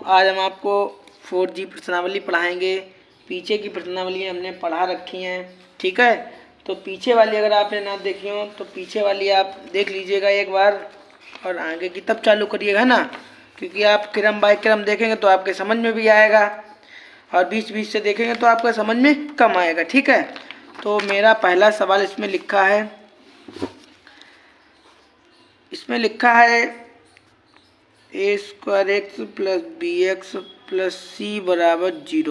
आज हम आपको 4G प्रश्नावली पढ़ाएंगे। पीछे की प्रश्नावली हमने पढ़ा रखी हैं, ठीक है। तो पीछे वाली अगर आपने ना देखी हो तो पीछे वाली आप देख लीजिएगा एक बार, और आगे की तब चालू करिएगा ना, क्योंकि आप क्रम बाय क्रम देखेंगे तो आपके समझ में भी आएगा, और बीच बीच से देखेंगे तो आपका समझ में कम आएगा, ठीक है। तो मेरा पहला सवाल इसमें लिखा है, a square x plus b x plus c बराबर 0।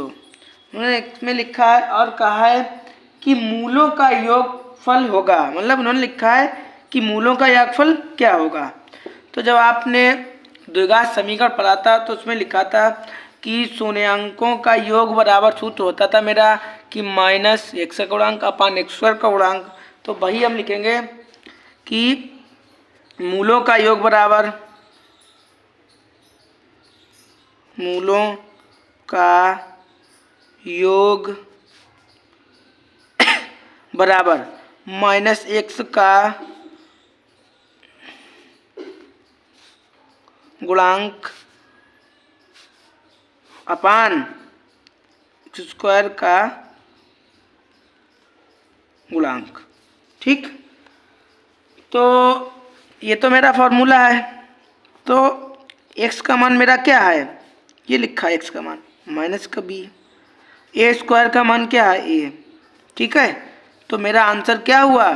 उन्होंने इसमें लिखा है और कहा है कि मूलों का योगफल होगा, मतलब उन्होंने लिखा है कि मूलों का योगफल क्या होगा। तो जब आपने द्विघात समीकरण पढ़ा था तो उसमें लिखा था कि शून्यांकों का योग बराबर सूत्र होता था मेरा कि माइनस एक्स का गुणांक अपान एक्स स्क्वायर का गुणांक। तो वही हम लिखेंगे कि मूलों का योग बराबर माइनस एक्स का गुणांक अपान एक्स स्क्वायर का गुणांक, ठीक। तो ये तो मेरा फॉर्मूला है। तो x का मान मेरा क्या है, ये लिखा है x का मान माइनस का b, ए स्क्वायर का मान क्या है a, ठीक है। तो मेरा आंसर क्या हुआ,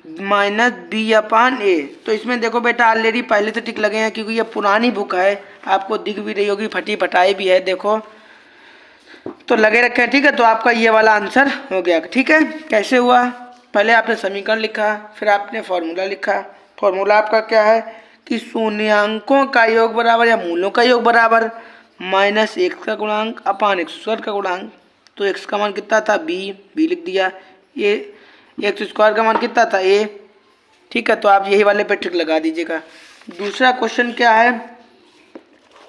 माइनस बी अपान ए। तो इसमें देखो बेटा ऑलरेडी पहले से टिक लगे हैं, क्योंकि ये पुरानी बुक है, आपको दिख भी रही होगी, फटी फटाई भी है, देखो तो लगे रखे हैं, ठीक है। तो आपका ये वाला आंसर हो गया, ठीक है। कैसे हुआ, पहले आपने समीकरण लिखा, फिर आपने फॉर्मूला लिखा। फॉर्मूला आपका क्या है कि शून्यांकों का योग बराबर या मूलों का योग बराबर माइनस एक्स का गुणांक अपान एक्स स्क्वायर का गुणांक। तो एक्स का मान कितना था बी लिख दिया, ये एक्स स्क्वायर का मान कितना था ए, ठीक है। तो आप यही वाले पे टिक लगा दीजिएगा। दूसरा क्वेश्चन क्या है,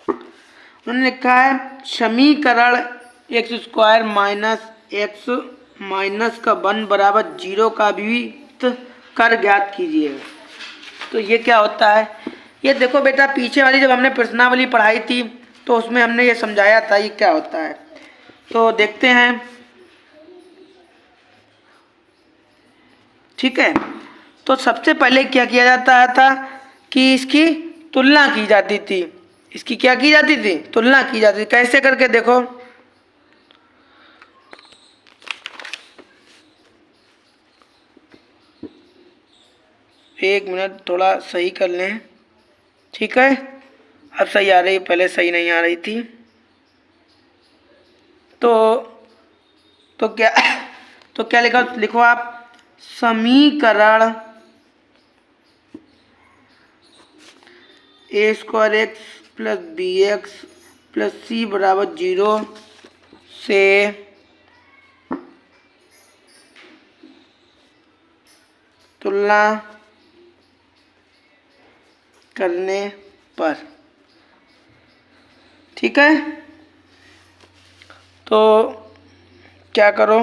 उन्होंने लिखा है समीकरण x square minus x minus का 1 बराबर 0 का विभक्त कर ज्ञात कीजिए। तो ये क्या होता है, ये देखो बेटा पीछे वाली जब हमने प्रश्नावली पढ़ाई थी तो उसमें हमने ये समझाया था ये क्या होता है। तो देखते हैं, ठीक है। तो सबसे पहले क्या किया जाता था कि इसकी तुलना की जाती थी, इसकी क्या की जाती थी, तुलना की जाती थी। कैसे करके देखो, एक मिनट थोड़ा सही कर लें, ठीक है। अब सही आ रही, पहले सही नहीं आ रही थी। तो क्या लिखा, लिखो आप समीकरण a square x plus b x plus c बराबर 0 से तुलना करने पर, ठीक है। तो क्या करो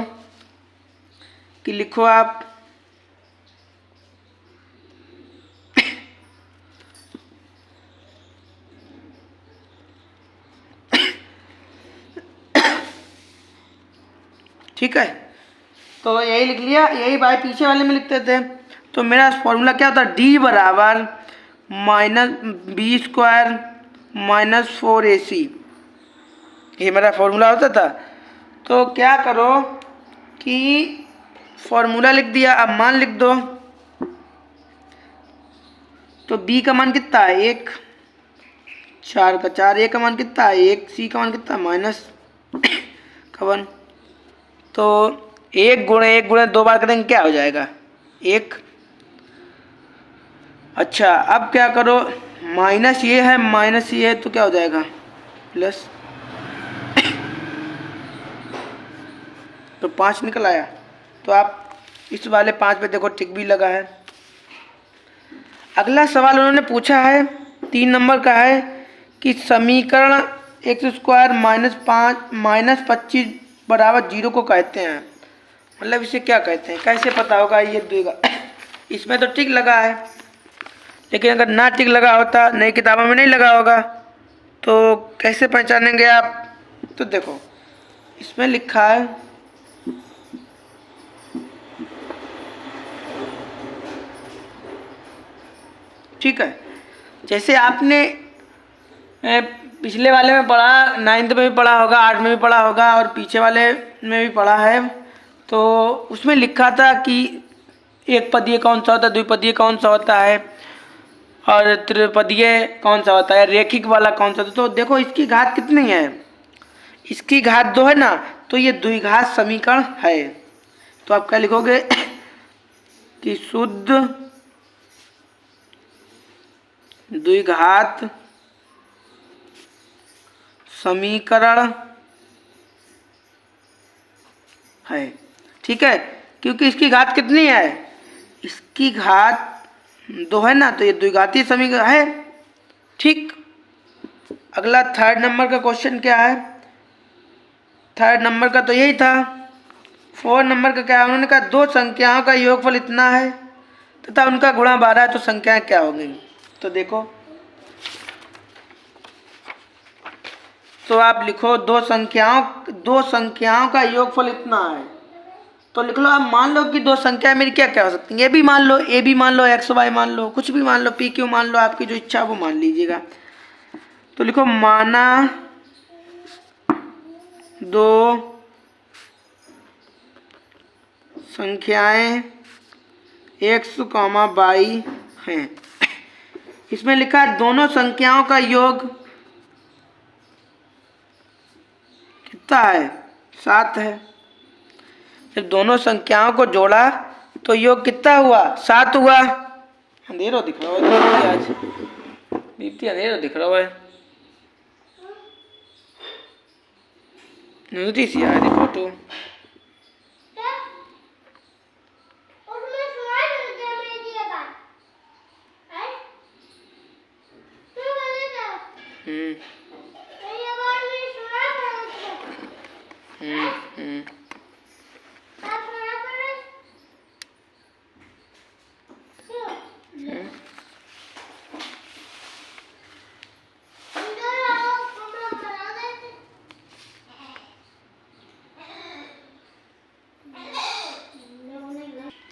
कि लिखो आप ठीक है। तो यही लिख लिया, यही भाई पीछे वाले में लिखते थे। तो मेरा फॉर्मूला क्या होता है, डी बराबर minus B square minus 4ac, ये मेरा फॉर्मूला होता था। तो क्या करो कि फॉर्मूला लिख दिया, अब मान लिख दो। तो b का मान कितना है 1, 4 का 4, a का मान कितना है 1, c का मान कितना है माइनस का 1। तो 1 गुणे 1 गुणे 2 बार करेंगे क्या हो जाएगा 1। अच्छा अब क्या करो, माइनस ये है तो क्या हो जाएगा प्लस, तो 5 निकल आया। तो आप इस वाले 5 पे देखो टिक भी लगा है। अगला सवाल उन्होंने पूछा है 3 नंबर का है कि समीकरण एक्स स्क्वायर माइनस 25 बराबर 0 को कहते हैं, मतलब इसे क्या कहते हैं, कैसे पता होगा ये देगा। इसमें तो टिक लगा है, लेकिन अगर ना टिक लगा होता, नई किताबों में नहीं लगा होगा, तो कैसे पहचानेंगे आप? तो देखो इसमें लिखा है ठीक है, जैसे आपने पिछले वाले में पढ़ा, 9th में भी पढ़ा होगा, 8 में भी पढ़ा होगा और पीछे वाले में भी पढ़ा है। तो उसमें लिखा था कि एक पदीय कौन सा होता है, द्विपदीय कौन सा होता है और त्रिपदीय कौन सा होता है, रेखिक वाला कौन सा होता है। तो देखो इसकी घात कितनी है, इसकी घात 2 है ना, तो ये द्विघात समीकरण है। तो आप क्या लिखोगे कि शुद्ध द्विघात समीकरण है। ठीक है, क्योंकि इसकी घात कितनी है, इसकी घात 2 है ना, तो ये द्विघातीय समीकरण है। ठीक, अगला 3rd नंबर का क्वेश्चन क्या है? 3rd नंबर का तो यही था। 4 नंबर का क्या है? उन्होंने कहा दो संख्याओं का योगफल इतना है तथा उनका गुणा 12 है, तो संख्याएं क्या होंगी? तो देखो, तो आप लिखो दो संख्याओं का योगफल इतना है। तो लिख लो, आप मान लो कि दो संख्या मेरी क्या क्या हो सकती हैं, ए भी मान लो, ए भी मान लो, एक्स वाई मान लो, कुछ भी मान लो, पी क्यू मान लो, आपकी जो इच्छा वो मान लीजिएगा। तो लिखो माना दो संख्याएं एक्स कॉमा वाई हैं। इसमें लिखा है दोनों संख्याओं का योग कितना है, 7 है। जब दोनों संख्याओं को जोड़ा तो योग कितना हुआ, 7 हुआ। अंधेरो दिख रहा है आज, दीप्ति अंधेरो दिख रहा है, न्यूज़ सी आ रही फोटो।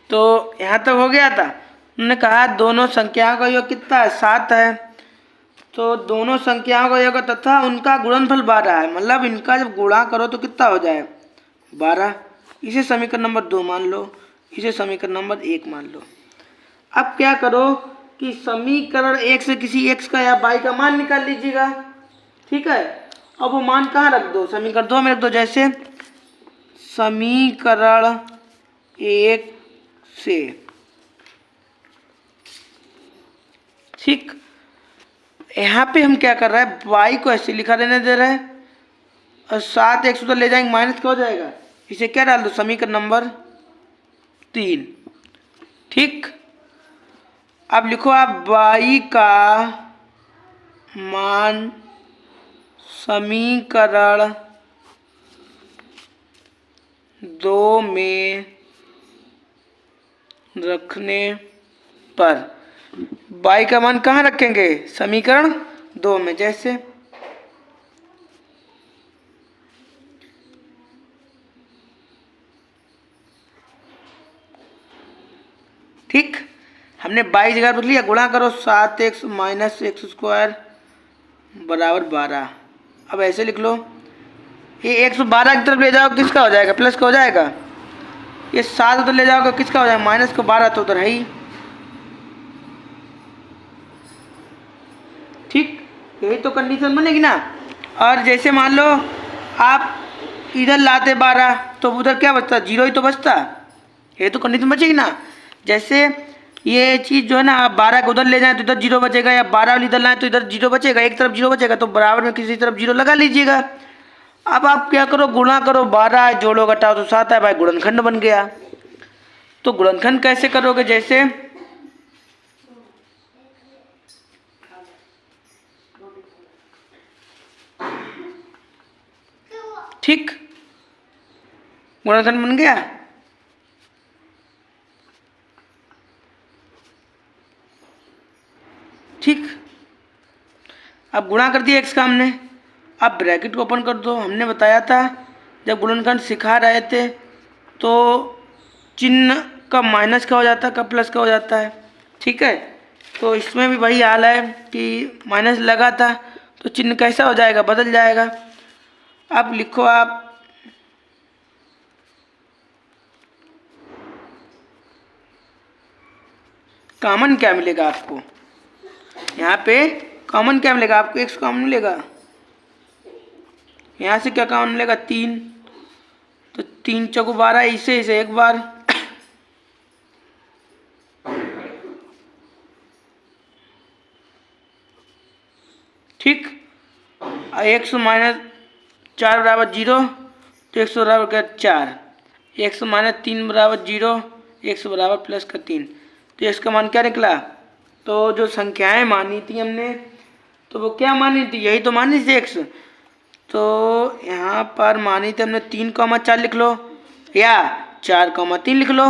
तो यहाँ तक हो गया था। उन्होंने कहा दोनों संख्याओं का योग कितना है, 7 है। तो दोनों संख्याओं का योग तथा उनका गुणनफल 12 है, मतलब इनका जब गुणा करो तो कितना हो जाए, 12। इसे समीकरण नंबर 2 मान लो, इसे समीकरण नंबर 1 मान लो। अब क्या करो कि समीकरण 1 से किसी x का या y का मान निकाल लीजिएगा। ठीक है, अब वो मान कहाँ रख दो, समीकरण 2 में रख दो। जैसे समीकरण 1 से, ठीक, यहाँ पे हम क्या कर रहे हैं, y को ऐसे लिखा रहने दे रहे हैं और 7x उधर ले जाएंगे, माइनस क्या हो जाएगा, इसे क्या डाल दो, समीकरण नंबर 3। ठीक, अब लिखो आप y का मान समीकरण 2 में रखने पर y का मान कहाँ रखेंगे, समीकरण 2 में। जैसे ठीक, हमने 22 जगह रख लिया, गुणा करो 7x माइनस एक्स स्क्वायर बराबर 12। अब ऐसे लिख लो, ये 112 की तरफ ले जाओ किसका हो जाएगा, प्लस का हो जाएगा। ये 7 उधर ले जाओगे किसका हो जाएगा, माइनस का। 12 तो उधर है ही। ठीक, यही तो कंडीशन बनेगी ना। और जैसे मान लो आप इधर लाते 12 तो उधर क्या बचता, 0 ही तो बचता। ये तो कंडीशन बचेगी ना। जैसे ये चीज़ जो है ना, आप 12 को उधर ले जाएं तो इधर 0 बचेगा, या 12 वाली इधर लाएं तो इधर 0 बचेगा, एक तरफ 0 बचेगा, तो बराबर में किसी तरफ 0 लगा लीजिएगा। अब आप क्या करो, गुणा करो, 12 है, जोड़ो घटाओ तो 7 है, भाई गुणनखंड बन गया। तो गुणनखंड कैसे करोगे, जैसे ठीक, गुणनखंड बन गया। ठीक, अब गुणा कर दिया x का हमने, आप ब्रैकेट को ओपन कर दो। हमने बताया था जब गुणनखंड सिखा रहे थे तो चिन्ह का माइनस का हो जाता है, का प्लस का हो जाता है। ठीक है, तो इसमें भी वही हाल है कि माइनस लगा था तो चिन्ह कैसा हो जाएगा, बदल जाएगा। अब लिखो आप कॉमन क्या मिलेगा आपको, यहाँ पे कॉमन क्या मिलेगा आपको, x कॉमन मिलेगा। यहाँ से क्या कॉमन मिलेगा, 3, तो 3 चौको 12, इसे एक बार, ठीक। x माइनस 4 बराबर 0, तो x बराबर क्या 4, x माइनस 3 बराबर 0, x बराबर प्लस का 3, तो x का मान क्या निकला। तो जो संख्याएं मानी थी हमने तो वो क्या मानी थी, यही तो मानी थी x। तो यहाँ पर मानी थी हमने 3,4 लिख लो या 4,3 लिख लो,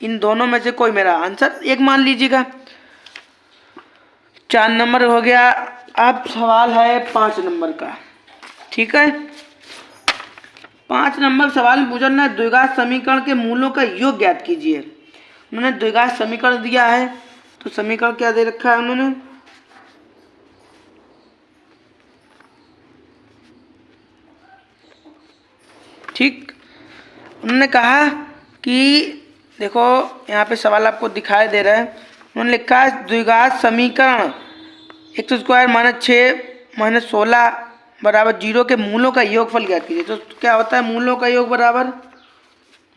इन दोनों में से कोई मेरा आंसर एक मान लीजिएगा। 4 नंबर हो गया। अब सवाल है 5 नंबर का। ठीक है, 5 नंबर सवाल पूछा ना, द्विघात समीकरण के मूलों का योग ज्ञात कीजिए। उन्होंने द्विघात समीकरण दिया है, तो समीकरण क्या दे रखा है उन्होंने, ठीक। उन्होंने कहा कि देखो यहाँ पे सवाल आपको दिखाई दे रहा है, उन्होंने लिखा है द्विघात समीकरण x² माइनस 6 माइनस 16 बराबर 0 के मूलों का योगफल ज्ञात कीजिए। तो क्या होता है मूलों का योग बराबर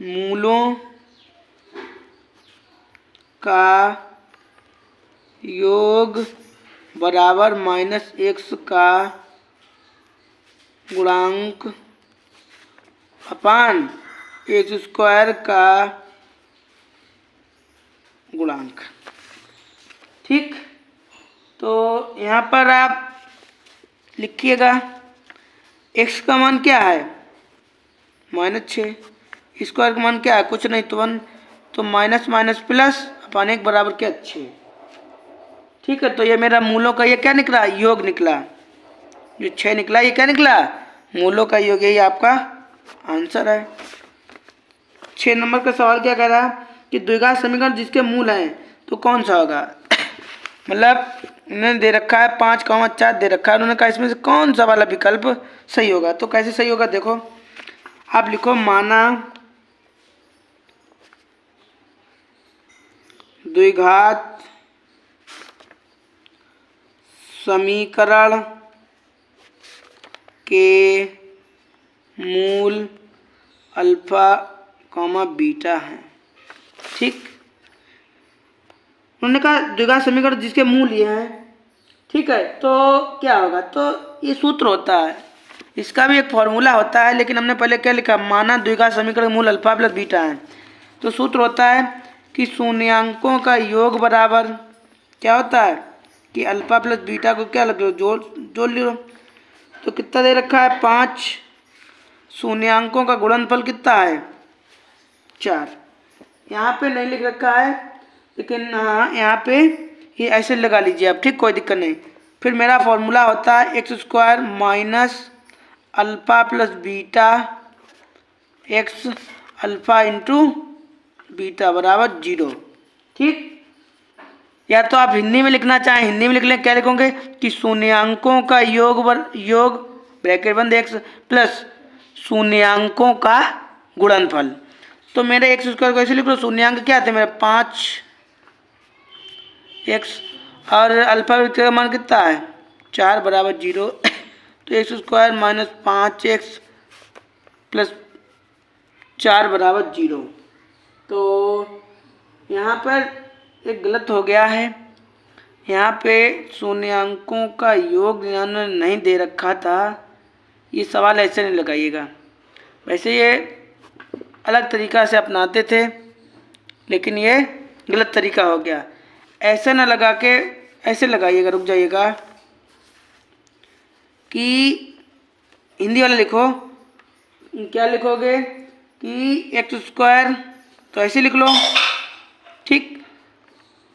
मूलों का योग बराबर -x का गुणांक अपान x² का गुणांक। ठीक, तो यहाँ पर आप लिखिएगा x का मान क्या है -6, स्क्वायर का मान क्या है कुछ नहीं तो 1, तो माइनस माइनस प्लस अपान 1 बराबर क्या 6। ठीक है, तो ये मेरा मूलों का ये क्या निकला, योग निकला, जो 6 निकला ये क्या निकला, मूलों का योग, यही आपका आंसर है। 6 नंबर का सवाल क्या कह रहा है कि द्विघात समीकरण जिसके मूल हैं तो कौन सा होगा। मतलब उन्होंने दे रखा है 5,4 दे रखा है, उन्होंने कहा इसमें से कौन सा वाला विकल्प सही होगा। तो कैसे सही होगा, देखो आप लिखो माना द्विघात समीकरण के मूल अल्फा कॉमा बीटा है। ठीक, उन्होंने कहा द्विघात समीकरण जिसके मूल ये हैं। ठीक है, तो क्या होगा, तो ये सूत्र होता है, इसका भी एक फॉर्मूला होता है, लेकिन हमने पहले क्या लिखा, माना द्विघात समीकरण मूल अल्फा प्लस बीटा है। तो सूत्र होता है कि शून्यांकों का योग बराबर क्या होता है कि अल्फा प्लस बीटा को क्या लग लो जोड़ लो। तो कितना दे रखा है 5, शून्यांकों का गुणनफल कितना है 4। यहाँ पे नहीं लिख रखा है, लेकिन हाँ यहाँ पे ये ऐसे लगा लीजिए आप, ठीक, कोई दिक्कत नहीं। फिर मेरा फॉर्मूला होता है x² minus alpha plus beta x alpha into beta बराबर 0। ठीक, या तो आप हिंदी में लिखना चाहें हिंदी में लिख लें, क्या लिखोगे कि शून्यांकों का योग ब्रैकेट बंद x प्लस शून्यांकों का गुणनफल। तो मेरे x² को ऐसे लिख लो, शून्यांक क्या थे मेरे 5x और अल्फा का मान कितना है 4 बराबर 0। तो x² माइनस 5x प्लस 4 बराबर 0। तो यहाँ पर एक गलत हो गया है, यहाँ पे शून्यांकों का योग इन्होंने नहीं दे रखा था। ये सवाल ऐसे नहीं लगाइएगा, वैसे ये अलग तरीक़ा से अपनाते थे, लेकिन ये गलत तरीका हो गया। ऐसे ना लगा के ऐसे लगाइएगा, रुक जाइएगा कि हिंदी वाला लिखो, क्या लिखोगे कि x² तो ऐसे लिख लो। ठीक,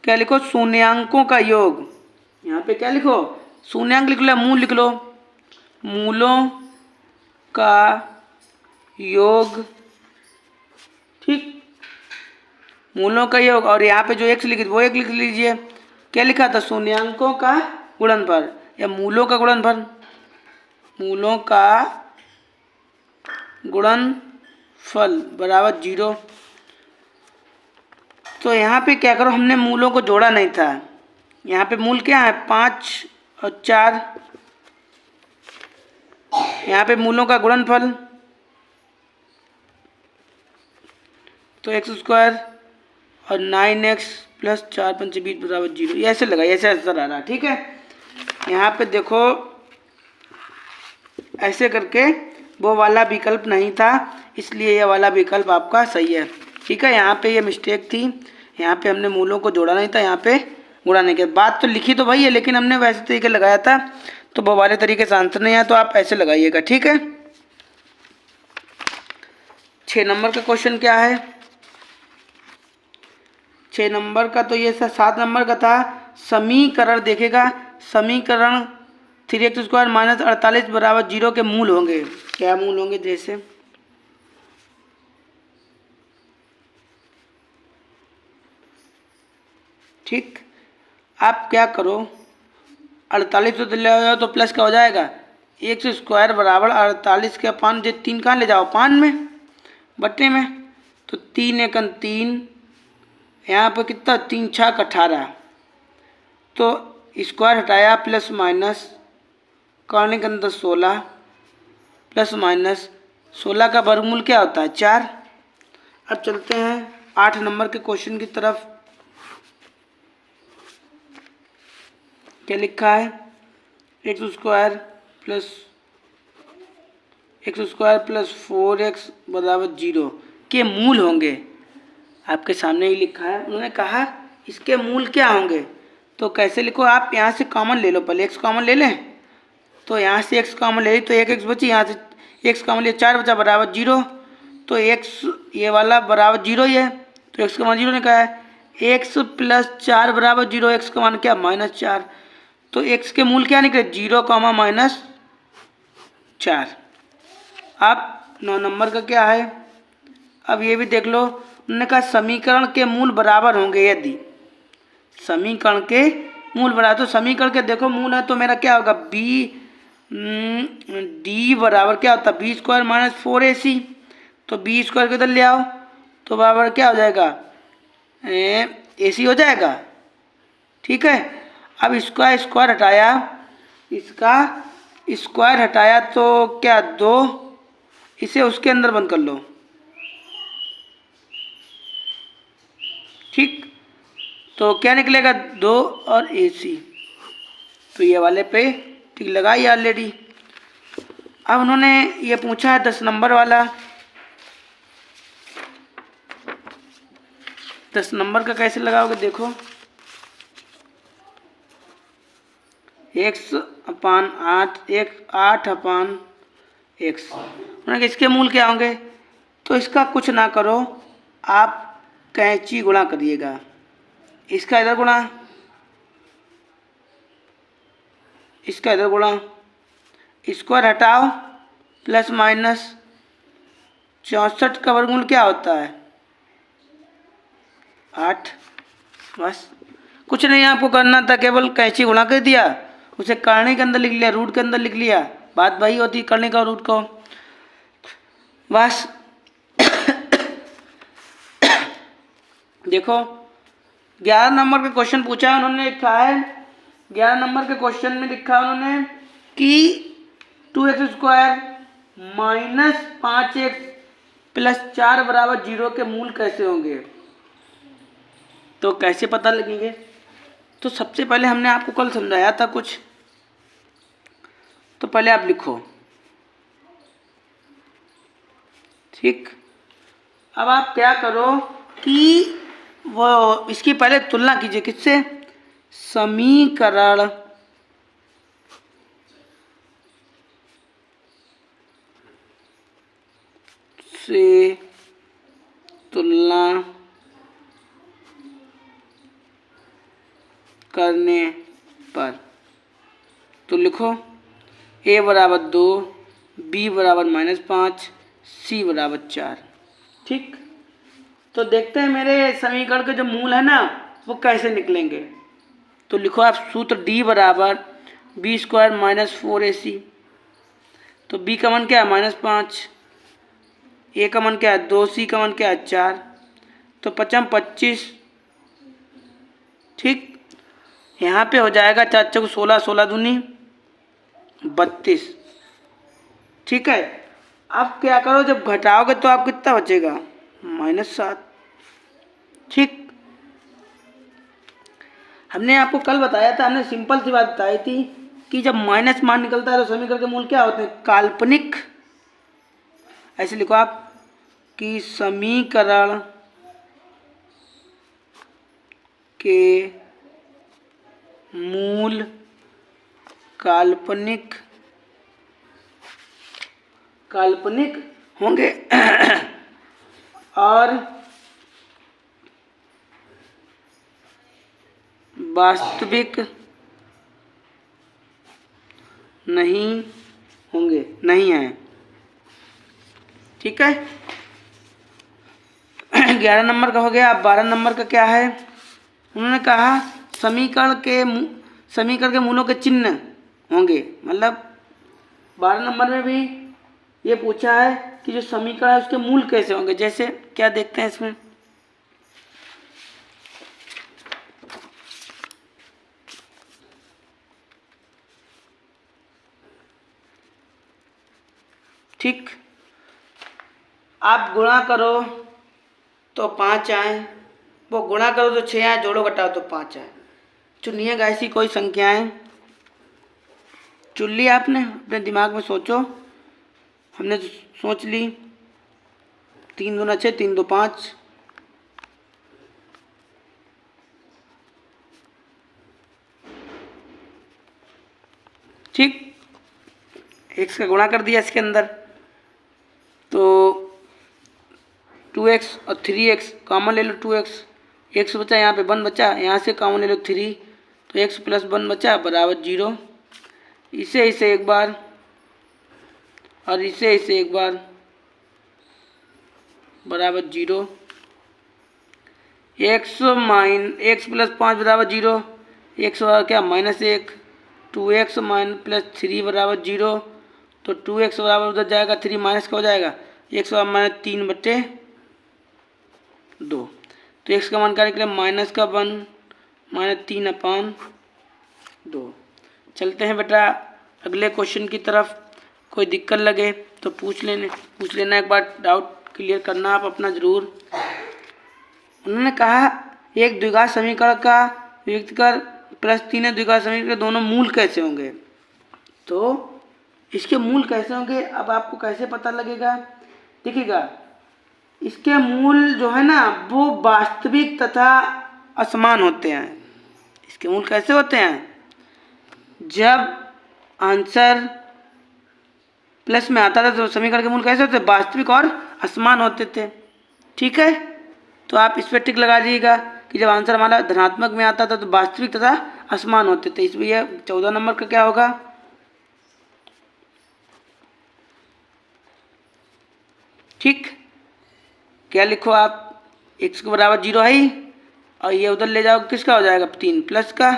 क्या लिखो शून्यांकों का योग, यहाँ पे क्या लिखो शून्यांक लिख लो, मूल लिख लो, मूलों का योग, ठीक, मूलों का योग, और यहाँ पे जो x लिखी वो एक लिख लीजिए। क्या लिखा था? शून्यांकों का गुणनफल या मूलों का गुणनफल, मूलों का गुणनफल बराबर 0। तो यहाँ पे क्या करो, हमने मूलों को जोड़ा नहीं था। यहाँ पे मूल क्या है? 5 और 4। यहाँ पे मूलों का गुणनफल तो x² और 9x प्लस 4 5 20 बराबर 0। ये ऐसे लगा, ऐसे आंसर आ रहा, ठीक है। यहाँ पे देखो ऐसे करके वो वाला विकल्प नहीं था, इसलिए ये वाला विकल्प आपका सही है, ठीक है। यहाँ पे ये मिस्टेक थी, यहाँ पे हमने मूलों को जोड़ा नहीं था, यहाँ पे गुणा नहीं किया। बात तो लिखी तो वही है, लेकिन हमने वैसे तरीके लगाया था, तो वो वाले तरीके से आंसर नहीं आया, तो आप ऐसे लगाइएगा, ठीक है। 6 नंबर का क्वेश्चन क्या है? 6 नंबर का तो ये 7 नंबर का था। समीकरण देखेगा, समीकरण 3x² माइनस 48 बराबर 0 के मूल होंगे। क्या मूल होंगे? जैसे ठीक, आप क्या करो, 48 तो ले जाओ तो प्लस का हो जाएगा, x² बराबर 48 के अपान जो 3 कहाँ ले जाओ? पान में, बट्टे में, तो 3 एकन 3, यहाँ पर कितना? 3 छक 18, तो स्क्वायर हटाया प्लस माइनस, करने के अंदर 16 प्लस माइनस 16 का वर्गमूल क्या होता है? 4। अब चलते हैं 8 नंबर के क्वेश्चन की तरफ। क्या लिखा है? x² प्लस 4x बराबर 0 के मूल होंगे। आपके सामने ही लिखा है, उन्होंने कहा इसके मूल क्या होंगे। तो कैसे लिखो आप? यहाँ से कॉमन ले लो, पहले x कॉमन ले लें, तो यहाँ से x कॉमन ले ली तो 1x बची, यहाँ से x कॉमन ले 4 बचा बराबर 0, तो x ये वाला बराबर 0 ही है, तो x का मान 0 ने कहा है। x प्लस 4 बराबर 0, x का मान क्या? -4, तो x के मूल क्या निकले? 0, -4। अब 9 नंबर का क्या है? अब ये भी देख लो, उन्होंने कहा समीकरण के मूल बराबर होंगे। यदि समीकरण के मूल बराबर, तो समीकरण के देखो मूल है, तो मेरा क्या होगा? d बराबर क्या होता है? b² माइनस 4ac, तो b² को इधर ले आओ, तो बराबर क्या हो जाएगा? ac हो जाएगा, ठीक है। अब इसका स्क्वायर हटाया, इसका स्क्वायर हटाया तो क्या? 2, इसे उसके अंदर बंद कर लो, ठीक, तो क्या निकलेगा? 2 और ac, तो ये वाले पे टिक लगाई ऑलरेडी। अब उन्होंने ये पूछा है 10 नंबर वाला। 10 नंबर का कैसे लगाओगे? देखो, x/8 8/x, उन्होंने इसके मूल क्या होंगे? तो इसका कुछ ना करो, आप कैंची गुणा करिएगा, इसका इधर गुणा, इसका इधर गुणा, स्क्वायर हटाओ प्लस माइनस 64 का वर्गमूल क्या होता है? 8। बस कुछ नहीं आपको करना था, केवल कैंची गुणा कर दिया, उसे करने के अंदर लिख लिया, रूट के अंदर लिख लिया, बात वही होती करने का रूट को, बस। देखो 11 नंबर का क्वेश्चन पूछा उन्होंने, लिखा है 11 नंबर के क्वेश्चन में लिखा उन्होंने कि 2x² माइनस 5x प्लस 4 बराबर 0 के मूल कैसे होंगे। तो कैसे पता लगेंगे? तो सबसे पहले हमने आपको कल समझाया था कुछ, तो पहले आप लिखो, ठीक। अब आप क्या करो कि वो इसकी पहले तुलना कीजिए, किससे? समीकरण से तुलना करने पर, तो लिखो ए बराबर 2, बी बराबर -5, सी बराबर 4। ठीक, तो देखते हैं मेरे समीकरण के जो मूल है ना वो कैसे निकलेंगे। तो लिखो आप सूत्र डी बराबर b² -4ac। तो b का मान क्या है -5, ए का मान क्या है 2, सी का मान क्या है 4, तो 5 25। ठीक, यहाँ पे हो जाएगा 4 चौक 16, 16 दूनी 32। ठीक है, अब क्या करो जब घटाओगे तो आप कितना बचेगा -7। ठीक, हमने आपको कल बताया था, हमने सिंपल सी बात बताई थी कि जब माइनस मान निकलता है तो समीकरण के मूल क्या होते हैं काल्पनिक। ऐसे लिखो आप कि समीकरण के मूल काल्पनिक होंगे और वास्तविक नहीं होंगे, नहीं है। ठीक है, 11 नंबर का हो गया। अब 12 नंबर का क्या है, उन्होंने कहा समीकरण के मूलों के चिन्ह होंगे। मतलब 12 नंबर में भी ये पूछा है कि जो समीकरण है उसके मूल कैसे होंगे। जैसे क्या देखते हैं इसमें, ठीक, आप गुणा करो तो 5 आए, वो गुणा करो तो 6 आए, जोड़ो घटाओ तो 5 आए। चुनिएगा ऐसी कोई संख्याएं, चुन ली आपने, अपने दिमाग में सोचो। हमने सोच ली 3 दूना 6, 3 2 5। ठीक, x का गुणा कर दिया इसके अंदर, तो 2x और 3x कॉमन ले लो। 2x, x बचा, यहाँ पे 1 बचा, यहाँ से कॉमन ले लो 3, तो x + 1 बचा बराबर 0। इसे एक बार और इसे एक बार बराबर 0। x + 5 बराबर 0, x बराबर क्या -1। 2x - 3 बराबर 0, तो 2x बराबर उधर जाएगा 3 माइनस का हो जाएगा, x बराबर -3/2। तो x का मान क्या निकले -1 -3/2। चलते हैं बेटा अगले क्वेश्चन की तरफ। कोई दिक्कत लगे तो पूछ लेना, एक बार डाउट क्लियर करना आप अपना ज़रूर। उन्होंने कहा एक द्विघात समीकरण का विभक्त कर +3 द्विघात समीकरण के दोनों मूल कैसे होंगे। तो इसके मूल कैसे होंगे, अब आपको कैसे पता लगेगा, देखिएगा इसके मूल जो है ना वो वास्तविक तथा असमान होते हैं। इसके मूल कैसे होते हैं, जब आंसर प्लस में आता था तो समीकरण के मूल कैसे होते, वास्तविक और असमान होते थे। ठीक है, तो आप इस पर टिक लगा दीजिएगा कि जब आंसर हमारा धनात्मक में आता था तो वास्तविक तथा असमान होते थे। इसलिए 14 नंबर का क्या होगा, ठीक, क्या लिखो आप x के बराबर 0 है और ये उधर ले जाओ किसका हो जाएगा 3 प्लस का,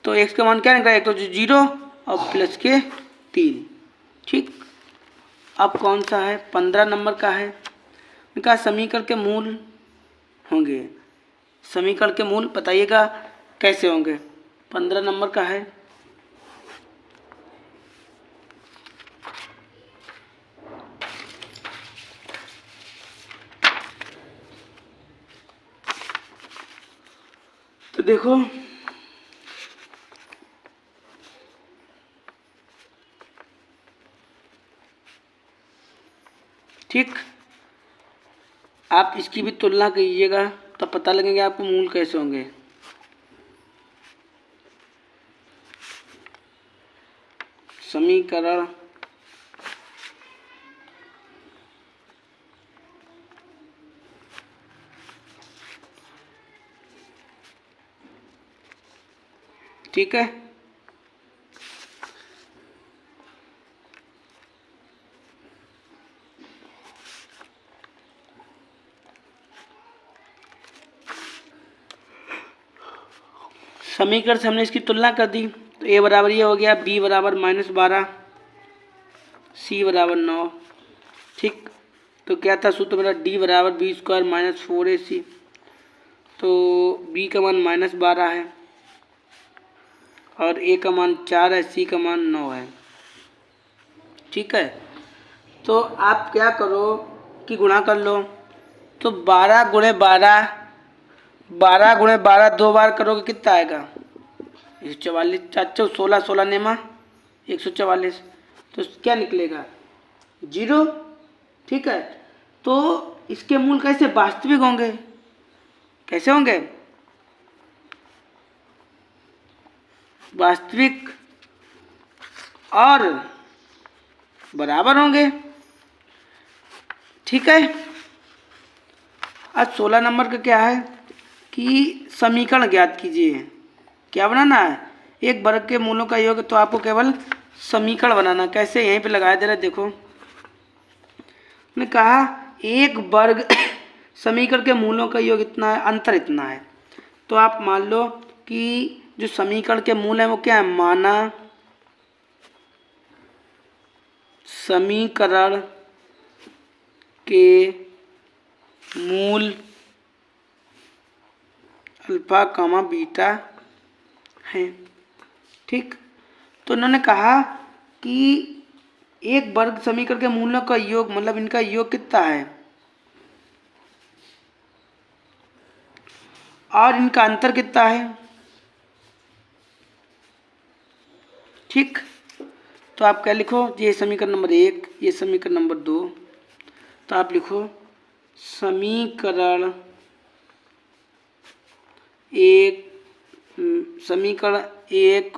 तो x का मान क्या निकला, एक तो 0 और प्लस के 3। ठीक, अब कौन सा है 15 नंबर का है, इनका समीकरण के मूल होंगे। समीकरण के मूल बताइएगा कैसे होंगे, 15 नंबर का है। तो देखो ठीक, आप इसकी भी तुलना कीजिएगा तब पता लगेगा आपको मूल कैसे होंगे। समीकरण ठीक है, समीकरण से हमने इसकी तुलना कर दी, तो ए बराबर ये हो गया, बी बराबर -12, सी बराबर 9। ठीक, तो क्या था सूत्र मेरा, डी बराबर बी स्क्वायर -4ac। तो बी का मान -12 है और ए का मान 4 है, सी का मान 9 है। ठीक है, तो आप क्या करो कि गुणा कर लो, तो 12 × 12, 12 × 12 2 बार करोगे कितना आएगा, 144, 4 16, 16 नेमा 144, तो क्या निकलेगा 0। ठीक है, तो इसके मूल कैसे वास्तविक होंगे, कैसे होंगे, वास्तविक और बराबर होंगे। ठीक है, आज 16 नंबर का क्या है कि समीकरण ज्ञात कीजिए। क्या बनाना है, एक वर्ग के मूलों का योग, तो आपको केवल समीकरण बनाना। कैसे, यहीं पे लगाया दे रहा है, देखो मैंने कहा एक वर्ग समीकरण के मूलों का योग इतना है, अंतर इतना है। तो आप मान लो कि जो समीकरण के मूल हैं वो क्या है, माना समीकरण के मूल अल्फा कामा बीटा हैं। ठीक, तो उन्होंने कहा कि एक वर्ग समीकरण के मूलों का योग, मतलब इनका योग कितना है और इनका अंतर कितना है। ठीक, तो आप क्या लिखो, ये समीकरण नंबर 1, ये समीकरण नंबर 2, तो आप लिखो समीकरण 1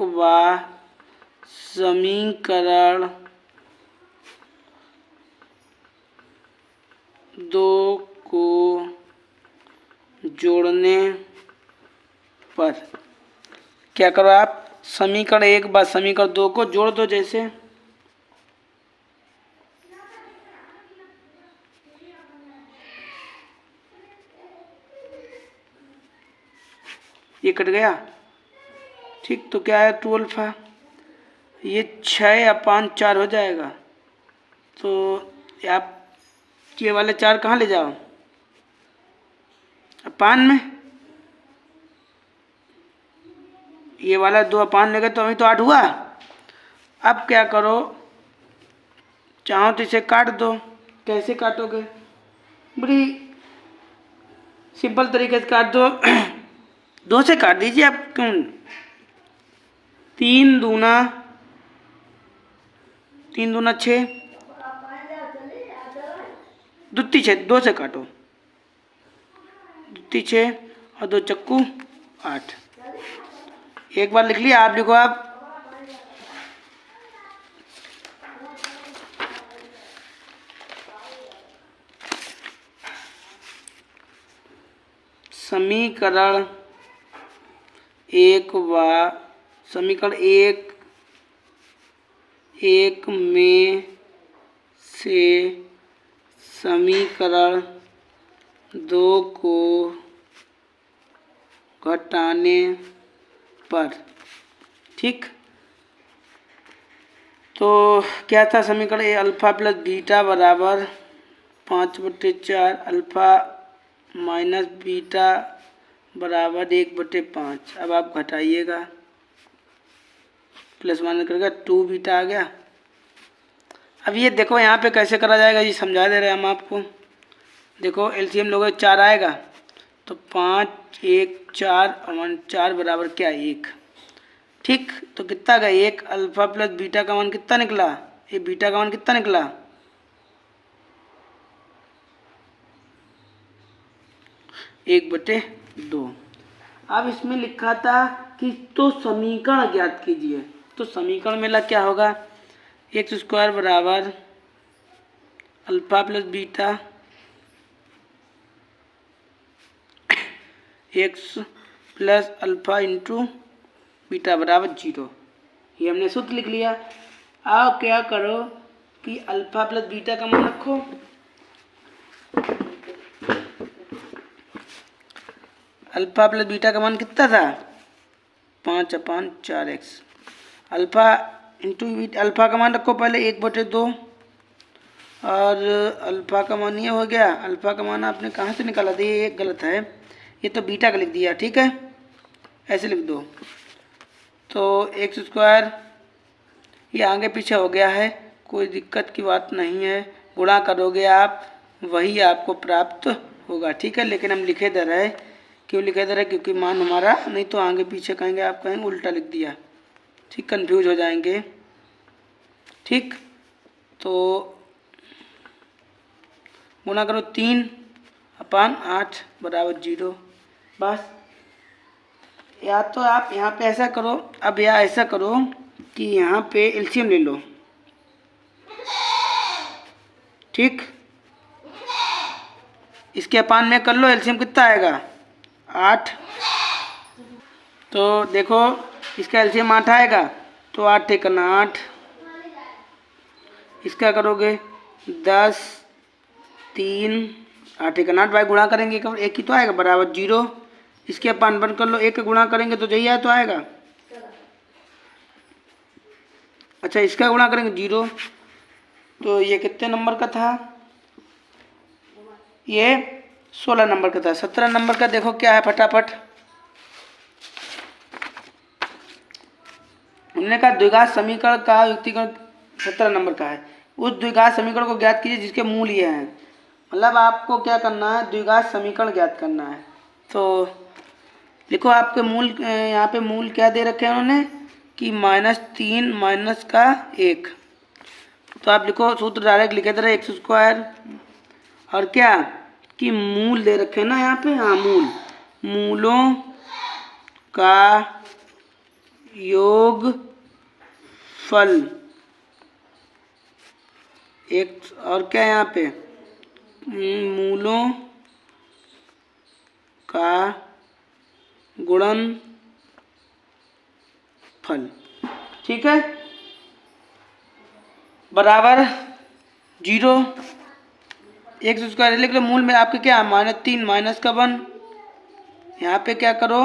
व समीकरण 2 को जोड़ने पर क्या करो आप, समीकरण 1 व समीकरण 2 को जोड़ दो। जैसे ये कट गया। ठीक, तो क्या है 2 अल्फा, ये 6/4 हो जाएगा। तो आप ये वाले 4 कहाँ ले जाओ, अपान में, ये वाला 2 अपान लेगा तो अभी तो 8 हुआ। अब क्या करो, चाहो तो इसे काट दो। कैसे काटोगे, बड़ी सिंपल तरीके से काट दो 2 से काट दीजिए आप, क्यों, 3 दूना 6, दुत्ती 6, 2 से काटो, दुत्ती 6 और 2 चक्कू 8। एक बार लिख लिया, आप लिखो आप समीकरण 1 व समीकरण 1 में से समीकरण 2 को घटाने पर। ठीक, तो क्या था समीकरण, अल्फा प्लस बीटा बराबर 5/4, अल्फा माइनस बीटा बराबर 1/5। अब आप घटाइएगा, प्लस माइनस करेगा 2 बीटा आ गया। अब ये देखो यहाँ पे कैसे करा जाएगा, ये समझा दे रहे हैं हम आपको। देखो एलसीएम लोगे 4 आएगा, तो 5 1 4 और 4 बराबर क्या 1। ठीक, तो कितना गया 1, अल्फा प्लस बीटा का मान कितना निकला, ये बीटा का मान कितना निकला 1/2। अब इसमें लिखा था कि तो समीकरण ज्ञात कीजिए, तो समीकरण में क्या होगा, x² बराबर alpha plus beta x plus alpha into beta बराबर 0। ये हमने सूत्र लिख लिया। अब क्या करो कि अल्फा प्लस बीटा का मान रखो, अल्फा प्लस बीटा का मान कितना था 5/4x। अल्फ़ा इंटू अल्फ़ा का मान रखो पहले 1/2 और अल्फ़ा का मान ये हो गया। अल्फ़ा का मान आपने कहाँ से निकाला था? ये एक गलत है, ये तो बीटा का लिख दिया। ठीक है, ऐसे लिख दो। तो x², ये आगे पीछे हो गया है, कोई दिक्कत की बात नहीं है। गुणा करोगे आप, वही आपको प्राप्त होगा। ठीक है, लेकिन हम लिखे दे रहे, क्यों लिखे दे रहे? क्योंकि मान हमारा, नहीं तो आगे पीछे कहेंगे, आप कहेंगे उल्टा लिख दिया। ठीक, कंफ्यूज हो जाएंगे। ठीक, तो गुणा करो 3/8 = 0। बस, या तो आप यहाँ पे ऐसा करो, अब या ऐसा करो कि यहाँ पे एलसीएम ले लो। ठीक, इसके अपान में कर लो, एलसीएम कितना आएगा? 8। तो देखो इसका एलसीएम 8 आएगा, तो 8 × 8, इसका करोगे 10, 3, 8 × 8 भाई गुणा करेंगे एक ही तो आएगा, बराबर 0। इसके अपान बंद कर लो, 1 का गुणा करेंगे तो यही आया तो आएगा। अच्छा, इसका गुणा करेंगे 0, तो ये कितने नंबर का था? ये 16 नंबर का था। 17 नंबर का देखो क्या है, फटाफट। हमने कहा द्विघात समीकरण का युक्तिकरण 17 नंबर का है। उस द्विघात समीकरण को ज्ञात कीजिए जिसके मूल ये हैं। मतलब आपको क्या करना है? द्विघात समीकरण ज्ञात करना है। तो देखो आपके मूल, यहाँ पे मूल क्या दे रखे हैं उन्होंने कि -3 - 1। तो आप लिखो, सूत्र डायरेक्ट लिखे दे रहे x², और क्या कि मूल दे रखे हैं ना यहाँ पे। हाँ, मूलों का योगफल एक, और क्या यहाँ पे मूलों का गुणनफल। ठीक है, बराबर 0। x² लिख लो। मूल में आपके क्या -3 माइनस का 1, यहाँ पे क्या करो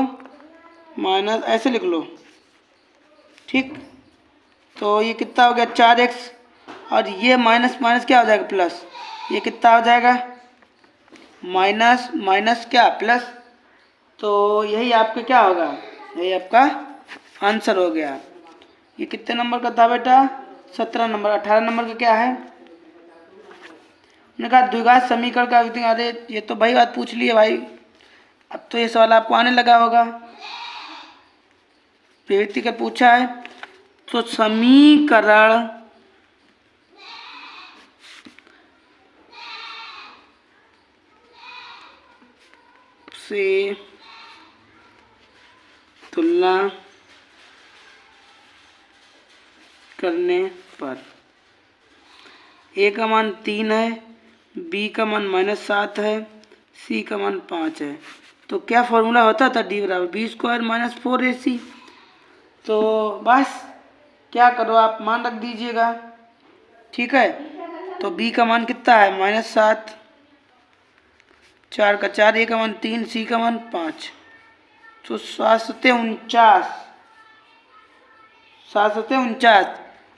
माइनस, ऐसे लिख लो। ठीक, तो ये कितना हो गया 4x, और ये माइनस माइनस क्या हो जाएगा प्लस, ये कितना हो जाएगा माइनस माइनस क्या प्लस। तो यही आपके क्या होगा, यही आपका आंसर हो गया। ये कितने नंबर का था बेटा? 17 नंबर। 18 नंबर का क्या है? मैंने कहा द्विघात समीकरण का। अरे ये तो भाई बात पूछ लिए भाई, अब तो ये सवाल आपको आने लगा होगा। प्रवृत्ति का पूछा है, तो समीकरण से तुलना करने पर a का मान 3 है, b का मान -7 है, c का मान 5 है। तो क्या फॉर्मूला होता था? d = b² - 4ac। तो बस क्या करो आप, मान रख दीजिएगा। ठीक है, तो b का मान कितना है? -7, 4 का 4, a का मान 3, c का मान 5। तो 7 × 49, 7 × 49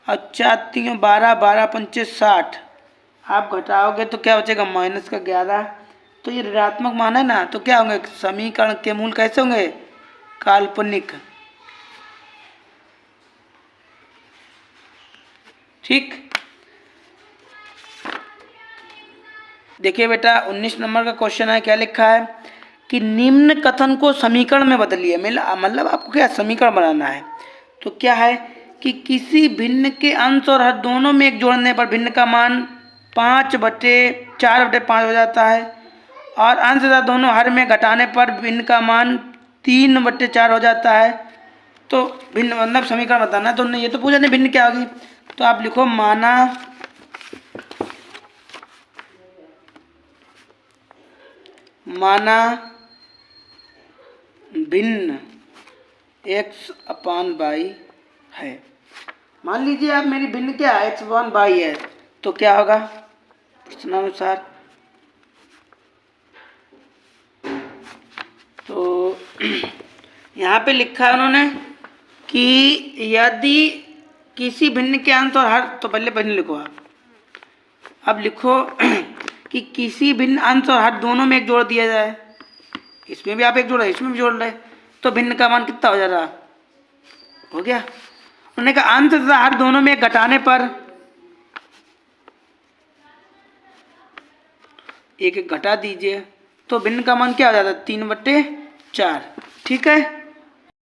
और 4 × 3 = 12, 12 × 5 = 60। आप घटाओगे तो क्या बचेगा? -11। तो ये ऋणात्मक मान है ना, तो क्या होंगे? समीकरण के मूल कैसे होंगे? काल्पनिक। ठीक, देखिए बेटा 19 नंबर का क्वेश्चन है। क्या लिखा है कि निम्न कथन को समीकरण में बदलिए। मतलब आपको क्या समीकरण बनाना है। तो क्या है कि किसी भिन्न के अंश और हर दोनों में एक जोड़ने पर भिन्न का मान 4/5 हो जाता है, और अंश तथा दोनों हर में घटाने पर भिन्न का मान 3/4 हो जाता है। तो भिन्न मतलब समीकरण बताना है। तो ये तो पूछा नहीं भिन्न क्या होगी, तो आप लिखो माना भिन्न x/y है। मान लीजिए आप मेरी भिन्न क्या है? x/y है। तो क्या होगा प्रश्नानुसार? तो यहाँ पे लिखा है उन्होंने कि यदि किसी भिन्न के अंश और हर, तो पहले भिन्न लिखो आप। अब लिखो कि किसी भिन्न अंश और हर दोनों में एक जोड़ दिया जाए, इसमें भी आप एक जोड़ रहे, इसमें भी जोड़ रहे, तो भिन्न का मान कितना हो जा रहा? हो गया। उन्होंने कहा अंश तथा हर दोनों में एक घटाने पर एक एक घटा दीजिए, तो भिन्न का मान क्या हो जाता है? 3/4। ठीक है।